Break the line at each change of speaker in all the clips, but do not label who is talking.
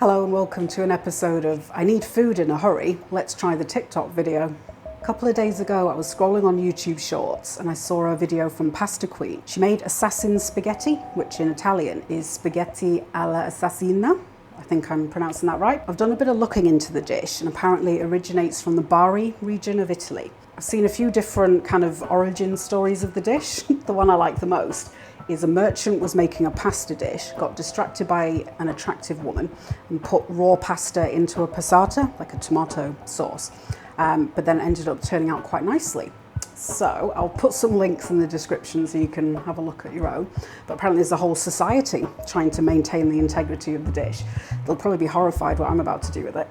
Hello and welcome to an episode of I Need Food in a Hurry, Let's Try the TikTok video. A couple of days ago I was scrolling on YouTube Shorts and I saw a video from Pasta Queen. She made assassin spaghetti, which in Italian is spaghetti alla assassina. I think I'm pronouncing that right. I've done a bit of looking into the dish and apparently it originates from the Bari region of Italy. I've seen a few different kind of origin stories of the dish. The one I like the most is a merchant was making a pasta dish, got distracted by an attractive woman and put raw pasta into a passata, like a tomato sauce, but then ended up turning out quite nicely. So I'll put some links in the description so you can have a look at your own. But apparently there's a whole society trying to maintain the integrity of the dish. They'll probably be horrified what I'm about to do with it.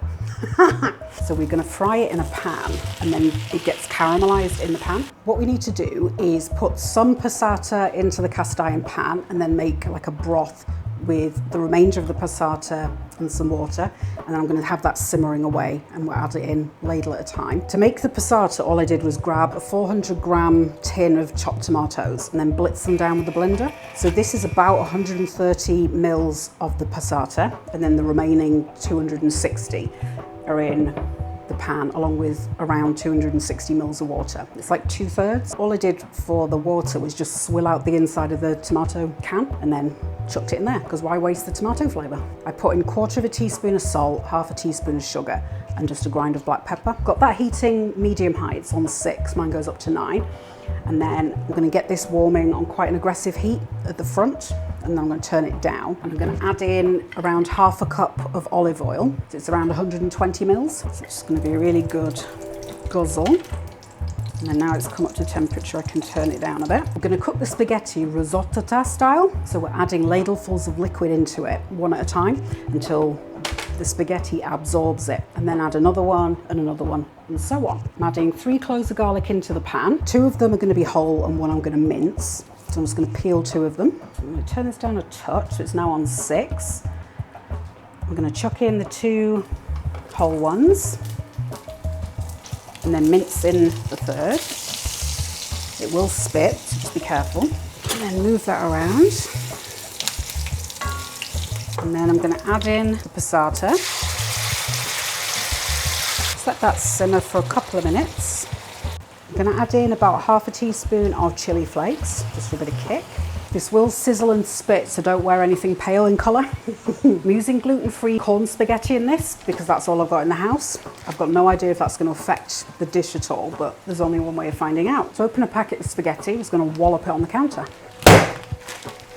So we're going to fry it in a pan and then it gets caramelized in the pan. What we need to do is put some passata into the cast iron pan and then make like a broth with the remainder of the passata and some water, and then I'm going to have that simmering away and we'll add it in ladle at a time. To make the passata, all I did was grab a 400-gram tin of chopped tomatoes and then blitz them down with the blender. So this is about 130 mils of the passata, and then the remaining 260 are in the pan along with around 260 mils of water. It's like 2/3. All I did for the water was just swill out the inside of the tomato can and then chucked it in there, because why waste the tomato flavour? I put in 1/4 teaspoon of salt, 1/2 teaspoon of sugar and just a grind of black pepper. Got that heating medium high, it's on 6, mine goes up to 9. And then I'm going to get this warming on quite an aggressive heat at the front, and then I'm going to turn it down. And I'm going to add in around 1/2 cup of olive oil. It's around 120 mils. So it's just going to be a really good guzzle. And then now it's come up to temperature, I can turn it down a bit. We're going to cook the spaghetti risottata style. So we're adding ladlefuls of liquid into it, one at a time, until the spaghetti absorbs it, and then add another one and so on. I'm adding 3 cloves of garlic into the pan. 2 of them are going to be whole and 1 I'm going to mince. So I'm just going to peel 2 of them. I'm going to turn this down a touch, so it's now on 6. I'm going to chuck in the 2 whole ones and then mince in the 3rd. It will spit, so just be careful. And then move that around. And then I'm going to add in the passata. Just let that simmer for a couple of minutes. I'm going to add in about 1/2 teaspoon of chili flakes, just for a bit of kick. This will sizzle and spit, so don't wear anything pale in colour. I'm using gluten-free corn spaghetti in this because that's all I've got in the house. I've got no idea if that's going to affect the dish at all, but there's only one way of finding out. So open a packet of spaghetti, I'm just going to wallop it on the counter.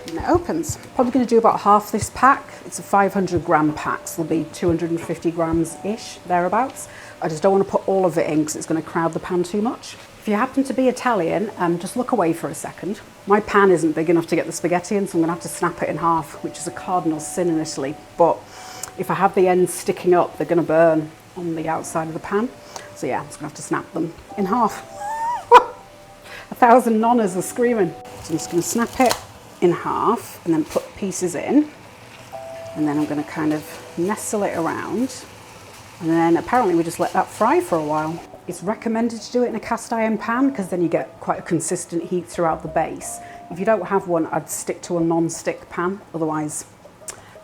And it opens. Probably going to do about half this pack. It's a 500-gram pack, so there'll be 250 grams-ish, thereabouts. I just don't want to put all of it in because it's going to crowd the pan too much. If you happen to be Italian, just look away for a second. My pan isn't big enough to get the spaghetti in, so I'm going to have to snap it in half, which is a cardinal sin in Italy. But if I have the ends sticking up, they're going to burn on the outside of the pan. So yeah, I'm just going to have to snap them in half. 1,000 nonnas are screaming. So I'm just going to snap it in half and then put pieces in. And then I'm going to kind of nestle it around. And then apparently we just let that fry for a while. It's recommended to do it in a cast iron pan because then you get quite a consistent heat throughout the base. If you don't have one, I'd stick to a non-stick pan. Otherwise,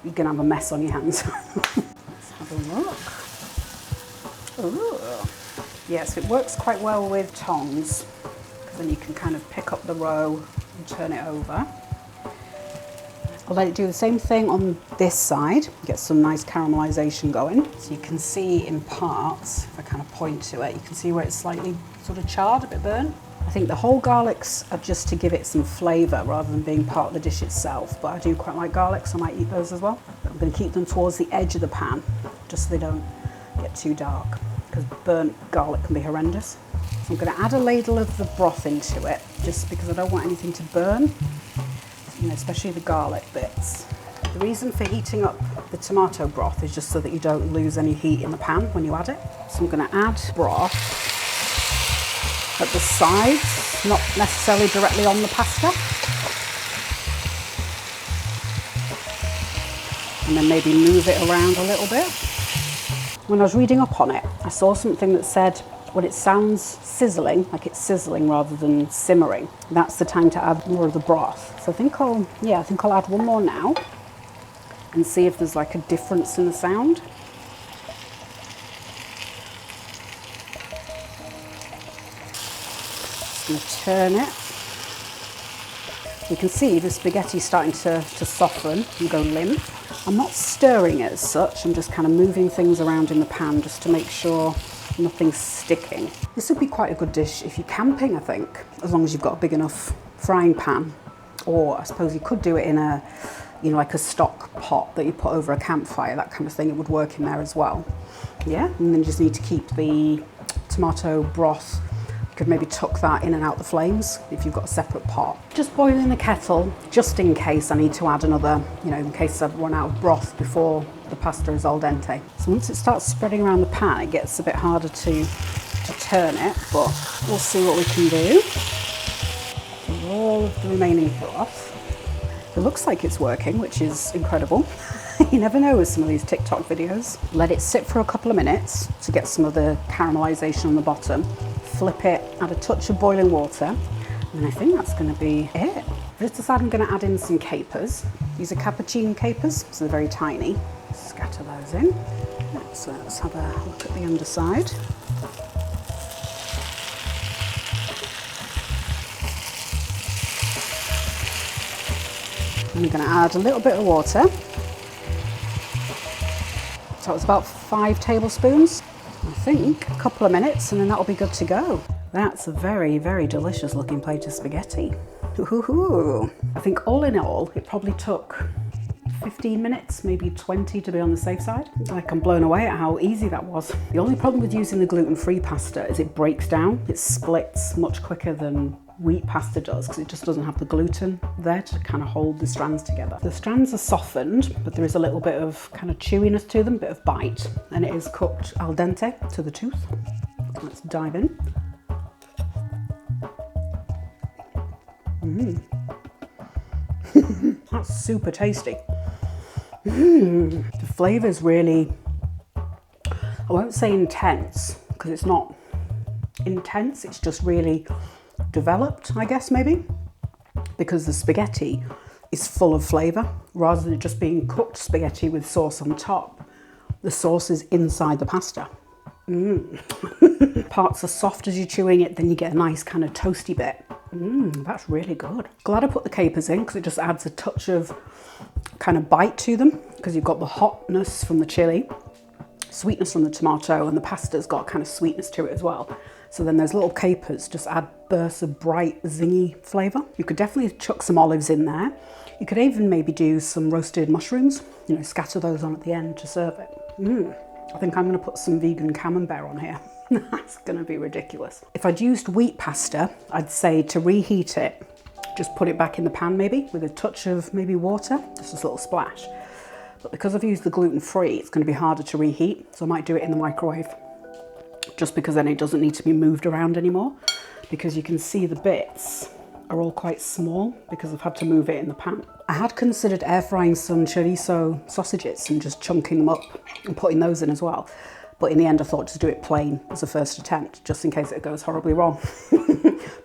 you're going to have a mess on your hands. Let's have a look. Ooh. Yes, it works quite well with tongs because then you can kind of pick up the row and turn it over. I'll let it do the same thing on this side, get some nice caramelization going. So you can see in parts, if I kind of point to it, you can see where it's slightly sort of charred, a bit burnt. I think the whole garlics are just to give it some flavour rather than being part of the dish itself, but I do quite like garlic, so I might eat those as well. But I'm going to keep them towards the edge of the pan, just so they don't get too dark, because burnt garlic can be horrendous. So I'm going to add a ladle of the broth into it, just because I don't want anything to burn. You know, especially the garlic bits. The reason for heating up the tomato broth is just so that you don't lose any heat in the pan when you add it. So I'm going to add broth at the sides, not necessarily directly on the pasta. And then maybe move it around a little bit. When I was reading up on it, I saw something that said when it sounds sizzling, like it's sizzling rather than simmering, that's the time to add more of the broth. So I think I'll add one more now. and see if there's like a difference in the sound. Just going to turn it. You can see the spaghetti starting to soften and go limp. I'm not stirring it as such, I'm just kind of moving things around in the pan just to make sure nothing's sticking. This would be quite a good dish if you're camping, I think, as long as you've got a big enough frying pan. Or I suppose you could do it in a, you know, like a stock pot that you put over a campfire, that kind of thing. It would work in there as well. Yeah, and then you just need to keep the tomato broth. Could maybe tuck that in and out the flames if you've got a separate pot. Just boiling the kettle, just in case I need to add another, you know, in case I've run out of broth before the pasta is al dente. So once it starts spreading around the pan, it gets a bit harder to turn it, but we'll see what we can do. With all of the remaining broth. It looks like it's working, which is incredible. You never know with some of these TikTok videos. Let it sit for a couple of minutes to get some of the caramelization on the bottom. Flip it, add a touch of boiling water, and I think that's going to be it. I've just decided I'm going to add in some capers. These are cappuccino capers, so they're very tiny. Scatter those in. So let's have a look at the underside. I'm going to add a little bit of water. So it's about 5 tablespoons. I think a couple of minutes and then that'll be good to go. That's a very, very delicious looking plate of spaghetti. Ooh. I think all in all, it probably took 15 minutes, maybe 20 to be on the safe side. Like, I'm blown away at how easy that was. The only problem with using the gluten-free pasta is it breaks down. It splits much quicker than wheat pasta does because it just doesn't have the gluten there to kind of hold the strands together. The strands are softened, but there is a little bit of kind of chewiness to them, a bit of bite, and it is cooked al dente to the tooth. Let's dive in. That's super tasty. The flavour's really, I won't say intense because it's not intense, it's just really developed, I guess, maybe, because the spaghetti is full of flavour rather than just being cooked spaghetti with sauce on top. The sauce is inside the pasta. Parts are soft as you're chewing it, then you get a nice kind of toasty bit. That's really good. Glad I put the capers in because it just adds a touch of kind of bite to them because you've got the hotness from the chili, sweetness from the tomato, and the pasta's got kind of sweetness to it as well. So then those little capers just add bursts of bright, zingy flavour. You could definitely chuck some olives in there. You could even maybe do some roasted mushrooms, you know, scatter those on at the end to serve it. I think I'm going to put some vegan camembert on here. That's going to be ridiculous. If I'd used wheat pasta, I'd say to reheat it, just put it back in the pan maybe with a touch of maybe water, just a little splash. But because I've used the gluten-free, it's going to be harder to reheat, so I might do it in the microwave. Just because then it doesn't need to be moved around anymore, because you can see the bits are all quite small because I've had to move it in the pan. I had considered air frying some chorizo sausages and just chunking them up and putting those in as well. But in the end, I thought just do it plain as a first attempt, just in case it goes horribly wrong.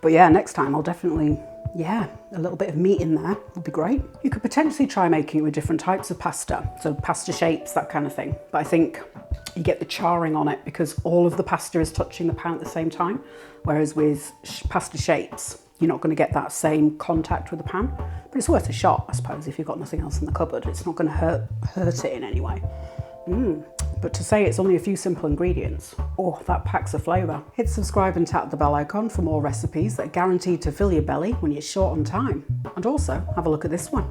But yeah, next time I'll definitely, yeah, a little bit of meat in there would be great. You could potentially try making it with different types of pasta. So pasta shapes, that kind of thing. But I think you get the charring on it because all of the pasta is touching the pan at the same time. Whereas with pasta shapes, you're not going to get that same contact with the pan. But it's worth a shot, I suppose, if you've got nothing else in the cupboard. It's not going to hurt it in any way. But to say it's only a few simple ingredients, oh, that packs a flavour. Hit subscribe and tap the bell icon for more recipes that are guaranteed to fill your belly when you're short on time. And also, have a look at this one.